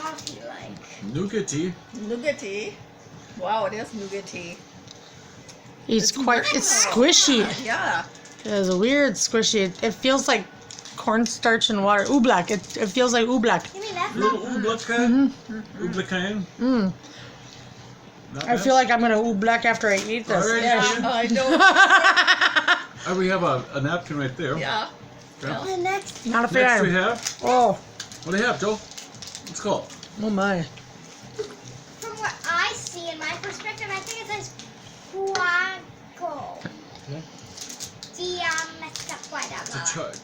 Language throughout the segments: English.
coffee like? Nougaty. Nougaty. Wow, it is nougaty. It's It's squishy. Yeah. It has a weird squishy. It feels like cornstarch and water. Oobleck. It feels like oobleck. You mean that's Little not? ooblekan. Ooblekan. Mm. Not I bad. feel like I'm gonna oobleck after I eat this. Alright, Yeah. I know. We have a napkin right there. Yeah. Okay. The next. Not a Next we fan. have, Oh. what do you have, Joe? Let's go. Oh my. From what I see in my perspective, I think it says Quaco. Okay. Messed up quite a It's a lot.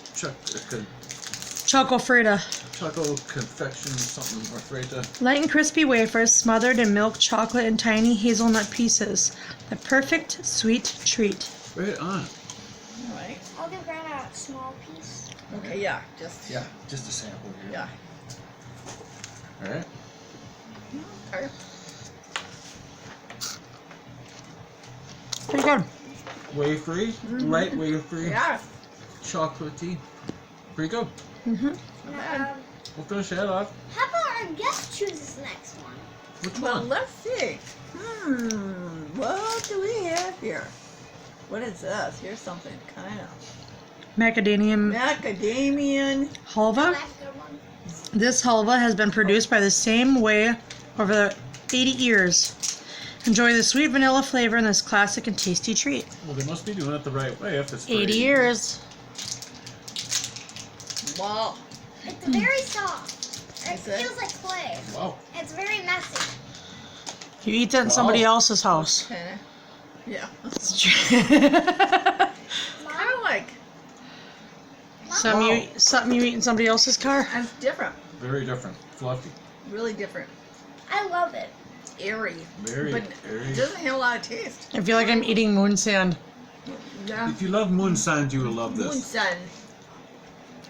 Choco Frita. choco confection something or frita. Light and crispy wafers smothered in milk chocolate and tiny hazelnut pieces. The perfect sweet treat. Right on. All right. I'll give Grandma a small piece. Okay, yeah. Just. Yeah, just a sample here. Yeah. All right. Okay. Pretty good. Wafery, light wafery, Yeah. chocolatey. Pretty good. Mm-hmm. Um, We'll finish that off. how about our guest chooses next one? Which Well, one? let's see. What do we have here? What is this? Here's something kind of Macadamium macadamian. halva. That's a good one. This halva has been produced by the same way over the 80 years. Enjoy the sweet vanilla flavor in this classic and tasty treat. Well, they must be doing it the right way if it's for 80 years. Wow. It's very soft. It Is it? feels like clay. Wow. It's very messy. You eat that in somebody Wow. else's house. Okay. Yeah. Mom, Kind of like Something you eat in somebody else's car. it's different. Very different. Fluffy. Really different. I love it. Airy. Very But airy. it doesn't have a lot of taste. I feel like I'm eating moon sand. Yeah. If you love moon sand, you will love Moon this. sun.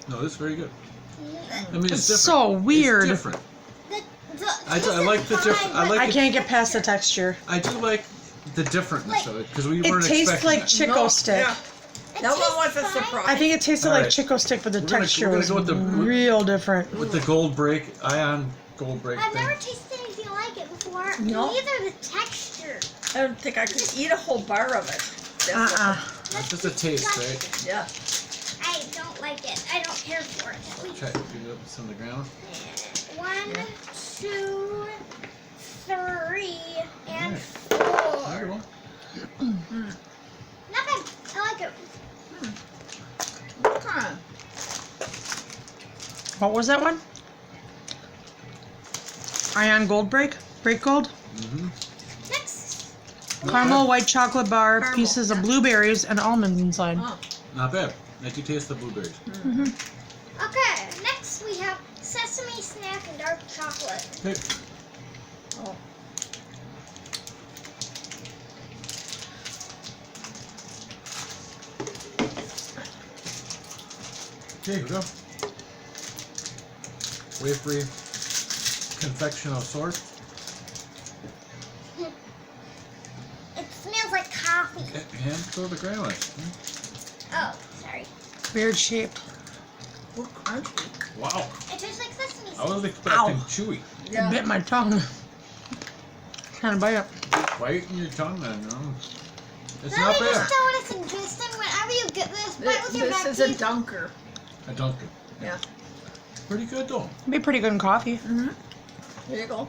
No, this is very good. I mean, it's It's different. so weird. It's different. I I like the diff- I like I can't get past the texture. I do like the differentness of it because we It weren't tastes expecting like that. Chico No, stick. Yeah. That one was a surprise. I think it tasted All like right. Chico stick, but the We're gonna- texture we're gonna was go with the- real different. With the gold break, ion gold break I've thing. never tasted anything like it before. No? Neither the texture. I don't think I could eat a whole bar of it. That's what- That's just a taste, right? Yeah. I don't like it. I don't care for it. Try to get it up some of the ground. 1, 2, 3, and There 4. you go. Not bad. I like it. Okay. What was that one? Ion Gold Break? Break Gold? Mm-hmm. Next. Caramel white chocolate bar, Caramel, pieces of yeah. blueberries, and almonds inside. Oh. Not bad. I do taste the blueberries. Okay, next we have sesame snack and dark chocolate. Okay. Oh. Okay, here we go. Wafery confection of sorts. It smells like coffee. And throw the grandma. Oh, sorry. Weird shape. We're crunchy. Wow. It tastes like sesame I was seeds. expecting Ow. chewy. It Yeah. bit my tongue. Trying to bite it. Bite in your tongue then. It's Let not me bad. just throw in a suggestion. Whenever you get this, bite with your This back is a teeth. dunker. I dunked it. Yeah. Pretty good though. It'd be pretty good in coffee. Mm-hmm. There you go.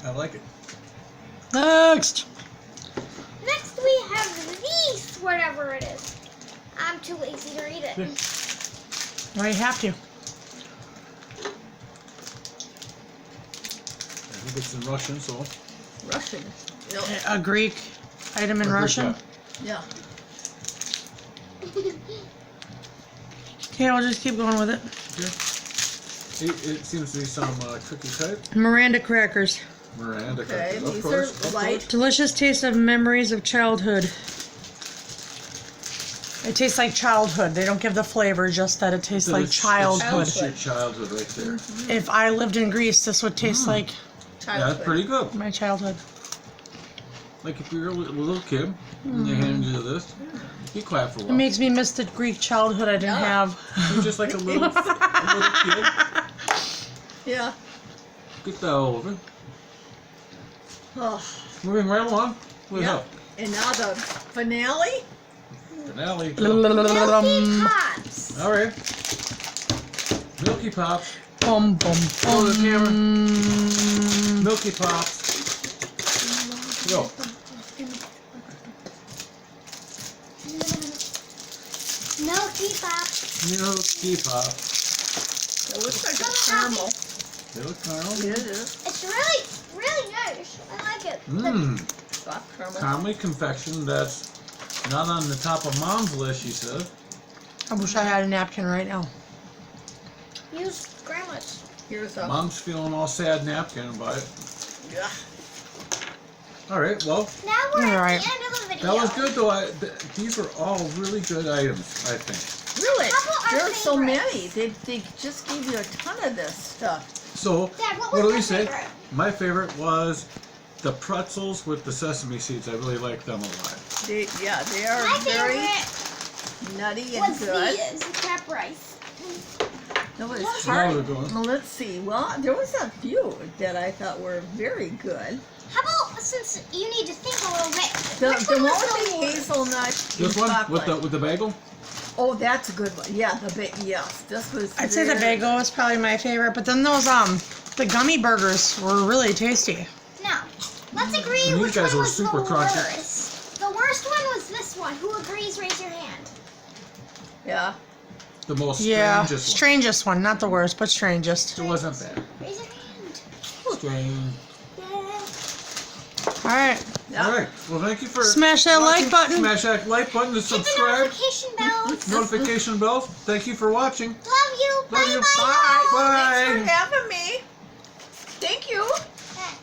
I like it. Next! Next we have these, whatever it is. I'm too lazy to read it. Yeah. Well, you have to. I think it's in Russian, so. Russian. Yep. A Greek item in Or good, Russian. Yeah. Okay, I'll just keep going with it. Okay. It seems to be some cookie type. Miranda crackers. Miranda Okay, crackers. these Of course. are Of light. course. Delicious taste of memories of childhood. It tastes like childhood. They don't give the flavor, just that it tastes like childhood. It's your childhood right there. If I lived in Greece, this would taste like Yeah, Childhood. that's pretty good. my childhood. Like if you're a little kid and they hand you this, you clap for a It while. makes me miss the Greek childhood I didn't Yeah. have. You're just like a little kid. Yeah. Get that all over. Oh, Moving right along. What yeah. up? And now the finale. Finale. Milky Pops. All right. Milky Pops. Bum, bum, Oh, the camera. bum. Milky Pops. Go. Milky Pops. Milky Pops. It looks like a caramel. They look caramel. It is. It's really, really nice. I like it. Mmm. Soft caramel. Comely confection that's not on the top of Mom's list, she said. I wish I had a napkin right now. Use Grandma's. Here's a. Mom's feeling all sad napkin about it. Yeah. All right, well, Now we're at Alright. the end of the video. that was good though. These are all really good items, I think. Really? How about our There are so favorites? many. They just gave you a ton of this stuff. So, Dad, what what was do we your say? favorite? My favorite was the pretzels with the sesame seeds. I really like them a lot. They are My very favorite nutty and was good. these, the crab rice. That was What? Now hard. we're going. Well, let's see. Well, there was a few that I thought were very good. How about, since you need to think a little bit, The which one one was with the the worst? hazelnut This and one chocolate. with the bagel. Oh, that's a good one. Yeah, yes, this was. I'd say the very- bagel was probably my favorite, but then those the gummy burgers were really tasty. No. Let's agree And these which guys one were was super the crunchy. worst. The worst one was this one. Who agrees? Raise your hand. Yeah. The most Yeah, strangest strangest one, not the worst, but strangest. one. It wasn't bad. Raise your hand. Strange. Yeah. All right, Yeah. All right. Well, thank you for smash that watching. like button. Smash that like button to Hit the subscribe. notification bells. Notification bells. Thank you for watching. Love you. Love you. Bye. Bye. Bye. Thanks for having me. Thank you. Bye.